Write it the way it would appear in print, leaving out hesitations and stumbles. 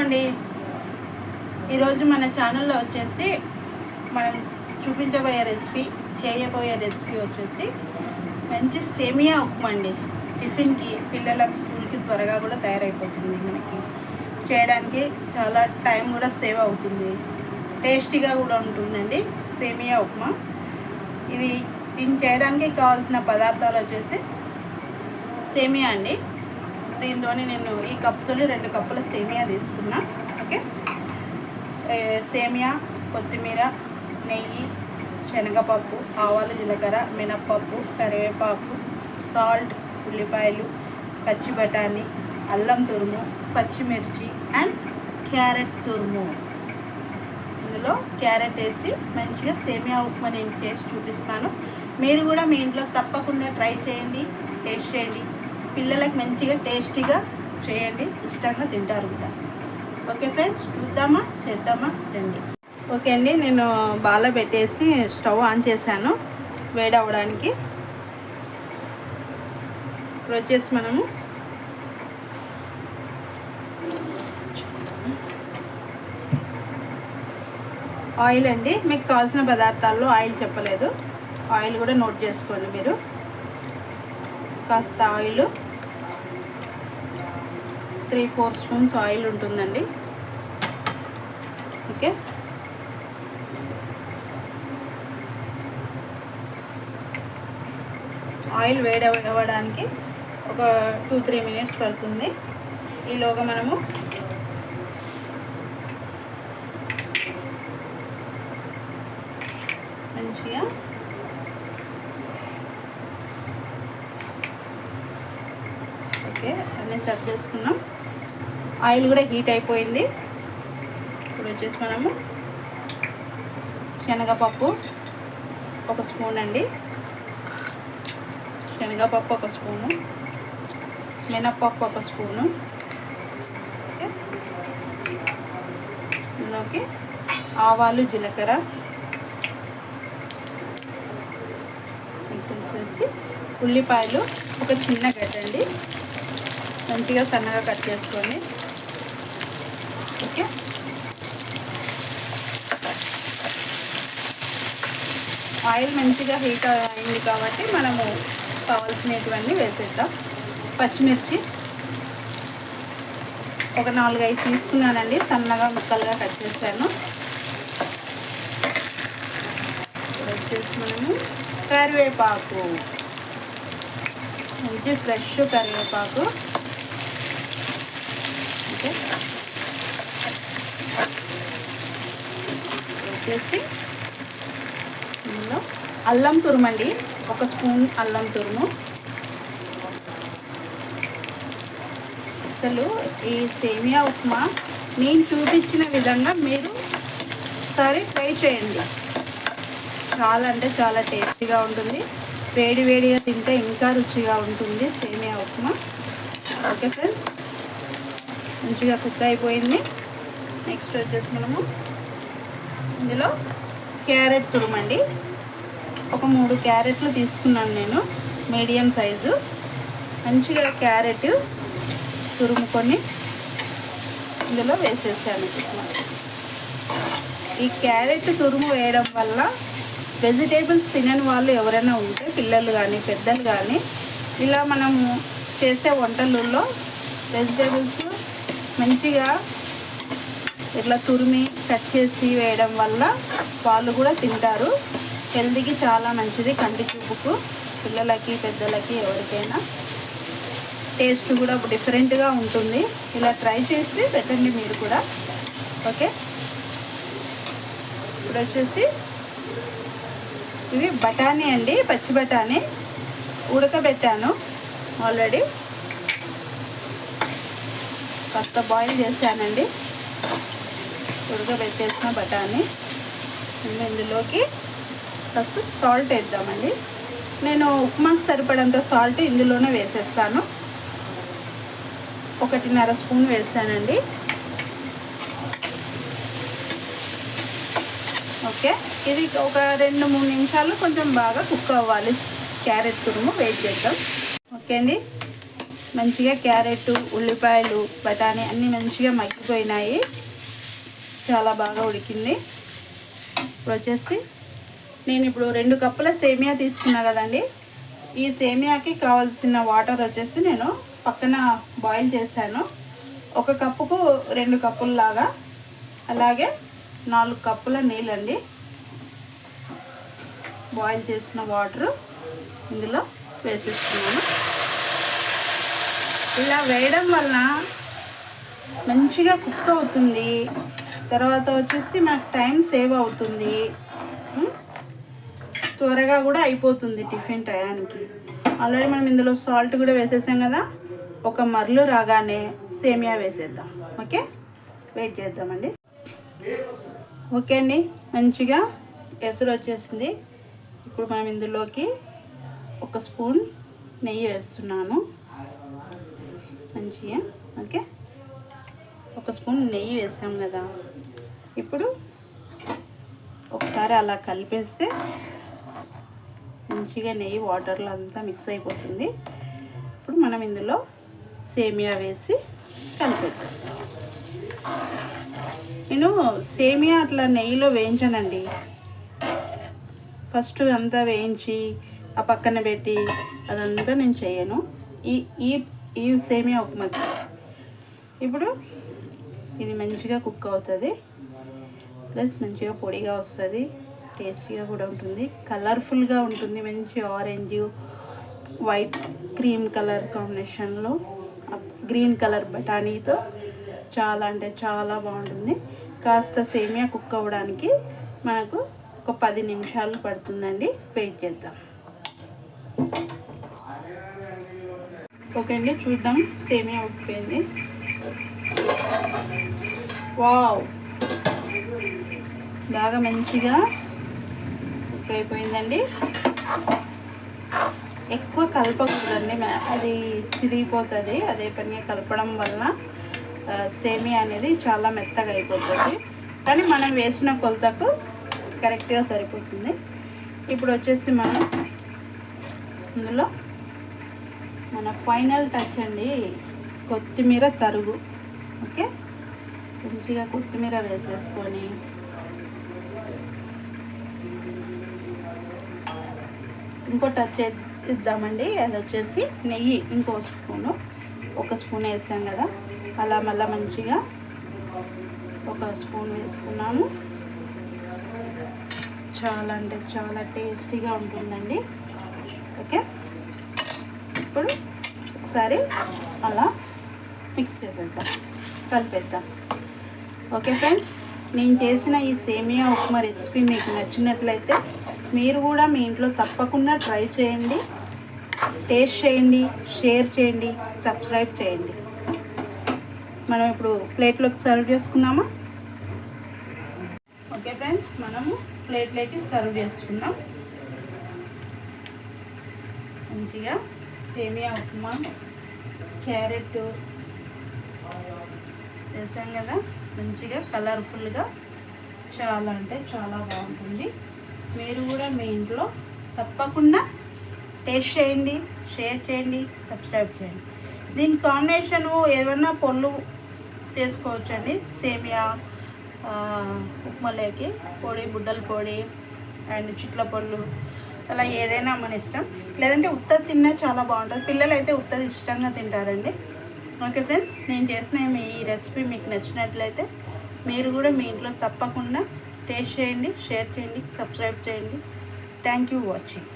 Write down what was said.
అండి. ఈరోజు మన ఛానల్లో వచ్చేసి మనం చేయబోయే రెసిపీ వచ్చేసి మంచి సేమియా ఉప్మా అండి. టిఫిన్కి పిల్లలకు స్కూల్కి త్వరగా కూడా తయారైపోతుంది. మనకి చేయడానికి చాలా టైం కూడా సేవ్ అవుతుంది, టేస్టీగా కూడా ఉంటుందండి సేమియా ఉప్మా. దీన్ని చేయడానికి కావాల్సిన పదార్థాలు వచ్చేసి సేమియా అండి. దీంతో నేను ఈ కప్తో 2 కప్పుల సేమియా తీసుకున్నా. ఓకే, సేమియా, కొత్తిమీర, నెయ్యి, శనగపప్పు, ఆవాలు, జీలకర్ర, మినప్పప్పు, కరివేపాకు, సాల్ట్, ఉల్లిపాయలు, పచ్చి బఠానీ, అల్లం తురుము, పచ్చిమిర్చి అండ్ క్యారెట్ తురుము. ఇందులో క్యారెట్ వేసి మంచిగా సేమియా ఉప్మా నేను చేసి చూపిస్తాను. మీరు కూడా మీ ఇంట్లో తప్పకుండా ట్రై చేయండి, టేస్ట్ చేయండి. పిల్లలకు మంచిగా టేస్టీగా చేయండి, ఇష్టంగా తింటారు కూడా. ఓకే ఫ్రెండ్స్, చేద్దామా రండి. ఓకే అండి, నేను బాగా పెట్టేసి స్టవ్ ఆన్ చేశాను వేడి అవ్వడానికి. ఇప్పుడు వచ్చేసి మనము ఆయిల్ అండి. మీకు కావాల్సిన పదార్థాల్లో ఆయిల్ చెప్పలేదు, ఆయిల్ కూడా నోట్ చేసుకోండి మీరు. కాస్త ఆయిల్ 3-4 స్పూన్స్ ఆయిల్ ఉంటుందండి. ఓకే, ఆయిల్ వేడి అవ్వడానికి ఒక 2-3 మినిట్స్ పడుతుంది. ఈలోగా మనము మంచిగా అన్నీ సర్వ్ చేసుకున్నాం. ఆయిల్ కూడా హీట్ అయిపోయింది. ఇప్పుడు వచ్చేసి మనము శనగపప్పు 1 స్పూన్ అండి, శనగపప్పు 1 స్పూను, మినప్పప్పు 1 స్పూను. ఓకే, ఇందులోకి ఆవాలు, జీలకర్ర, వచ్చేసి ఉల్లిపాయలు ఒక చిన్న గడ్డ అండి, మంచిగా సన్నగా కట్ చేసుకోండి. ఓకే, ఆయిల్ మంచిగా హీట్ అయింది కాబట్టి మనము కావాల్సినటువన్నీ వేసేద్దాం. పచ్చిమిర్చి ఒక 4-5 తీసుకున్నానండి, సన్నగా ముక్కలుగా కట్ చేశాను. వచ్చేసి మనము కరివేపాకు, మంచి ఫ్రెష్ కరివేపాకు. ఓకే, వచ్చేసి ఇందులో అల్లం తురుము అండి, 1 స్పూన్ అల్లం తురుము. అసలు ఈ సేమియా ఉప్మా నేను చూపించిన విధంగా మీరు ఒకసారి ట్రై చేయండి. చాలా అంటే చాలా టేస్టీగా ఉంటుంది. వేడిగా తింటే ఇంకా రుచిగా ఉంటుంది సేమియా ఉప్మా. ఓకే ఫ్రెండ్స్, మంచిగా కుక్ అయిపోయింది. నెక్స్ట్ వచ్చేసి మనము ఇందులో క్యారెట్ తురుమండి, ఒక 3 క్యారెట్లు తీసుకున్నాను నేను, మీడియం సైజు. మంచిగా క్యారెట్ తురుముకొని ఇందులో వేసేసాను. ఈ క్యారెట్ తురుము వేయడం వల్ల వెజిటేబుల్స్ తినని వాళ్ళు ఎవరైనా ఉంటే, పిల్లలు కానీ పెద్దలు కానీ, ఇలా మనము చేసే వంటలలో వెజిటేబుల్స్ మంచిగా ఇట్లా తురిమి కట్ చేసి వేయడం వల్ల వాళ్ళు కూడా తింటారు. హెల్తీకి చాలా మంచిది, కంటి చూపుకు, పిల్లలకి పెద్దలకి ఎవరికైనా. టేస్ట్ కూడా డిఫరెంట్గా ఉంటుంది. ఇలా ట్రై చేసి పెట్టండి మీరు కూడా. ఓకే, ఇప్పుడు వచ్చేసి ఇవి బఠానీ అండి, పచ్చి బఠానీ ఉడకబెట్టాను ఆల్రెడీ, కాస్త బాయిల్ చేశానండి. ఉడకబెట్టేసిన బఠానీ ఇందులోకి కాస్త సాల్ట్ వేద్దామండి. నేను ఉప్మాకు సరిపడంత సాల్ట్ ఇందులోనే వేసేస్తాను. 1.5 స్పూన్ వేస్తానండి. ఓకే, ఇది ఒక 2-3 నిమిషాలు కొంచెం బాగా కుక్ అవ్వాలి. క్యారెట్ తురుము వెయిట్ చేద్దాం. ఓకే అండి, మంచిగా క్యారెట్, ఉల్లిపాయలు, బఠానీ అన్నీ మంచిగా మగ్గిపోయినాయి. చాలా బాగా ఉడికింది. ఇప్పుడు వచ్చేసి నేను ఇప్పుడు 2 కప్పుల సేమియా తీసుకున్నా కదండి. ఈ సేమియాకి కావాల్సిన వాటర్ వచ్చేసి నేను పక్కన బాయిల్ చేశాను. 1 కప్పుకు 2 కప్పుల్లాగా, అలాగే 4 కప్పుల నీళ్ళండి. బాయిల్ చేసిన వాటర్ ఇందులో వేసేస్తున్నాను. ఇలా వేయడం వలన మంచిగా కుక్ అవుతుంది. తర్వాత వచ్చేసి మనకు టైం సేవ్ అవుతుంది. త్వరగా కూడా అయిపోతుంది టిఫిన్ టయానికి. ఆల్రెడీ మనం ఇందులో సాల్ట్ కూడా వేసేసాం కదా. ఒక మరలు రాగానే సేమియా వేసేద్దాం. ఓకే, వెయిట్ చేద్దామండి. ఓకే అండి, మంచిగా ఎసురు వచ్చేసింది. ఇప్పుడు మనం ఇందులోకి 1 స్పూన్ నెయ్యి వేస్తున్నాను. మంచిగా ఓకే, 1 స్పూన్ నెయ్యి వేసాం కదా. ఇప్పుడు ఒకసారి అలా కలిపేస్తే మంచిగా నెయ్యి వాటర్లో అంతా మిక్స్ అయిపోతుంది. ఇప్పుడు మనం ఇందులో సేమియా వేసి కలిపేద్దాం. నేను సేమియా అట్లా నెయ్యిలో వేయించానండి. ఫస్ట్ అంతా వేయించి ఆ పక్కన పెట్టి అదంతా నేను చేయను. ఈ సేమియా ఉప్మాకి ఇప్పుడు ఇది మంచిగా కుక్ అవుతుంది. ప్లస్ మంచిగా పొడిగా వస్తుంది, టేస్టీగా కూడా ఉంటుంది, కలర్ఫుల్గా ఉంటుంది. మంచి ఆరెంజ్, వైట్, క్రీమ్ కలర్ కాంబినేషన్లో గ్రీన్ కలర్ బఠానీతో చాలా అంటే చాలా బాగుంటుంది. కాస్త సేమియా కుక్ అవ్వడానికి మనకు ఒక 10 నిమిషాలు పడుతుందండి. వెయిట్ చేద్దాం. ఓకే అండి, చూద్దాం. సేమియా ఉడికిపోయింది. వావ్, బాగా మంచిగా కుక్ అయిపోయిందండి. ఎక్కువ కలపకూడదండి, అది చిరిగిపోతుంది. అదే పనిగా కలపడం వల్ల సేమియా అనేది చాలా మెత్తగా అయిపోతుంది. కానీ మనం వేసిన కొలతకు కరెక్ట్గా సరిపోతుంది. ఇప్పుడు వచ్చేసి మనం ఇందులో మన ఫైనల్ టచ్ అండి, కొత్తిమీర తరుగు. ఓకే, మంచిగా కొత్తిమీర వేసేసుకొని ఇంకో టచ్ ఇద్దామండి. అది వచ్చేసి నెయ్యి ఇంకో స్పూను, 1 స్పూన్ వేసాం కదా, అలా మళ్ళీ మంచిగా 1 స్పూన్ వేసుకున్నాము. చాలా అంటే చాలా టేస్టీగా ఉంటుందండి. ఓకే, ఇప్పుడు ఒకసారి అలా మిక్స్ చేసేద్దాం, కలిపేద్దాం. ఓకే ఫ్రెండ్స్, నేను చేసిన ఈ సేమియా ఉప్మా రెసిపీ మీకు నచ్చినట్లయితే మీరు కూడా మీ ఇంట్లో తప్పకుండా ట్రై చేయండి, టేస్ట్ చేయండి, షేర్ చేయండి, సబ్స్క్రైబ్ చేయండి. మనం ఇప్పుడు ప్లేట్లోకి సర్వ్ చేసుకుందామా? ఓకే ఫ్రెండ్స్, మనము ప్లేట్లోకి సర్వ్ చేసుకుందాం. మంచిగా సేమియా ఉప్మా, క్యారెట్ వేసాం కదా, మంచిగా కలర్ఫుల్గా చాలా అంటే చాలా బాగుంటుంది. మీరు కూడా మీ ఇంట్లో తప్పకుండా టేస్ట్ చేయండి, షేర్ చేయండి, సబ్స్క్రైబ్ చేయండి. దీని కాంబినేషను ఏదైనా పొళ్ళు చేసుకోవచ్చండి. సేమియా ఉప్మాలోకి పొడి, బుడ్డల పొడి అండ్ చిట్ల పొళ్ళు, అలా ఏదైనా మన ఇష్టం. లేదంటే ఉత్తది తిన్నా చాలా బాగుంటుంది. పిల్లలు అయితే ఉత్తది ఇష్టంగా తింటారండి. ఓకే ఫ్రెండ్స్, నేను చేసిన ఈ రెసిపీ మీకు నచ్చినట్లయితే మీరు కూడా మీ ఇంట్లో తప్పకుండా టేస్ట్ చేయండి, షేర్ చేయండి, సబ్స్క్రైబ్ చేయండి. Thank you watching.